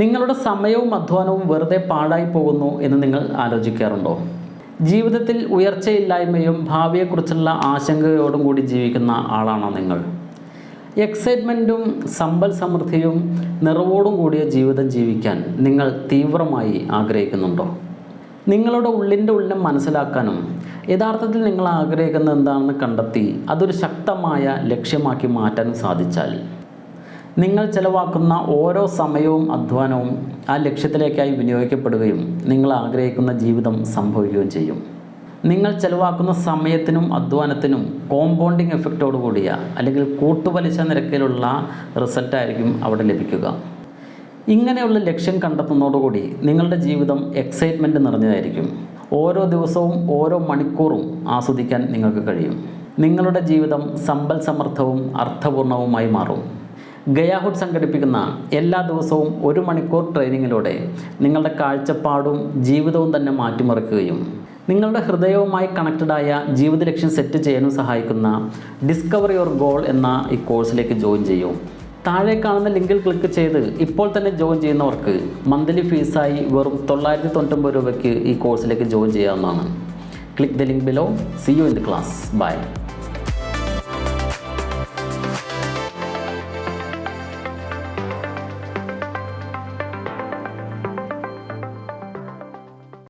നിങ്ങളുടെ സമയവും അധ്വാനവും വെറുതെ പാഴായി പോകുന്നു എന്ന് നിങ്ങൾ ആലോചിക്കാറുണ്ടോ? ജീവിതത്തിൽ ഉയർച്ചയില്ലായ്മയും ഭാവിയെക്കുറിച്ചുള്ള ആശങ്കയോടും കൂടി ജീവിക്കുന്ന ആളാണോ നിങ്ങൾ? എക്സൈറ്റ്മെൻറ്റും സമ്പൽ സമൃദ്ധിയും നിറവോടും കൂടിയ ജീവിതം ജീവിക്കാൻ നിങ്ങൾ തീവ്രമായി ആഗ്രഹിക്കുന്നുണ്ടോ? നിങ്ങളുടെ ഉള്ളിനെ മനസ്സിലാക്കാനും യഥാർത്ഥത്തിൽ നിങ്ങൾ ആഗ്രഹിക്കുന്നത് എന്താണെന്ന് കണ്ടെത്തി അതൊരു ശക്തമായ ലക്ഷ്യമാക്കി മാറ്റാനും സാധിച്ചാൽ നിങ്ങൾ ചെലവാക്കുന്ന ഓരോ സമയവും അധ്വാനവും ആ ലക്ഷ്യത്തിലേക്കായി വിനിയോഗിക്കപ്പെടുകയും നിങ്ങൾ ആഗ്രഹിക്കുന്ന ജീവിതം സംഭവിക്കുകയും ചെയ്യും. നിങ്ങൾ ചെലവാക്കുന്ന സമയത്തിനും അധ്വാനത്തിനും കോമ്പൗണ്ടിങ് എഫക്റ്റോട് കൂടിയ അല്ലെങ്കിൽ കൂട്ടുപലിശ നിരക്കിലുള്ള റിസൾട്ടായിരിക്കും അവിടെ ലഭിക്കുക. ഇങ്ങനെയുള്ള ലക്ഷ്യം കണ്ടെത്തുന്നതോടുകൂടി നിങ്ങളുടെ ജീവിതം എക്സൈറ്റ്മെൻറ്റ് നിറഞ്ഞതായിരിക്കും. ഓരോ ദിവസവും ഓരോ മണിക്കൂറും ആസ്വദിക്കാൻ നിങ്ങൾക്ക് കഴിയും. നിങ്ങളുടെ ജീവിതം സമ്പൽ സമൃദ്ധവും അർത്ഥപൂർണവുമായി മാറും. ഗയാഹുഡ് സംഘടിപ്പിക്കുന്ന എല്ലാ ദിവസവും 1 മണിക്കൂർ ട്രെയിനിങ്ങിലൂടെ നിങ്ങളുടെ കാഴ്ചപ്പാടും ജീവിതവും തന്നെ മാറ്റിമറിക്കുകയും നിങ്ങളുടെ ഹൃദയവുമായി കണക്റ്റഡായ ജീവിത ലക്ഷ്യം സെറ്റ് ചെയ്യാനും സഹായിക്കുന്ന ഡിസ്കവർ യുവർ ഗോൾ എന്ന ഈ കോഴ്സിലേക്ക് ജോയിൻ ചെയ്യൂ. താഴെ കാണുന്ന ലിങ്കിൽ ക്ലിക്ക് ചെയ്ത് ഇപ്പോൾ തന്നെ ജോയിൻ ചെയ്യുന്നവർക്ക് മന്ത്ലി ഫീസായി വെറും 999 രൂപയ്ക്ക് ഈ കോഴ്സിലേക്ക് ജോയിൻ ചെയ്യാവുന്നതാണ്. Click the link below. See you in the class. By.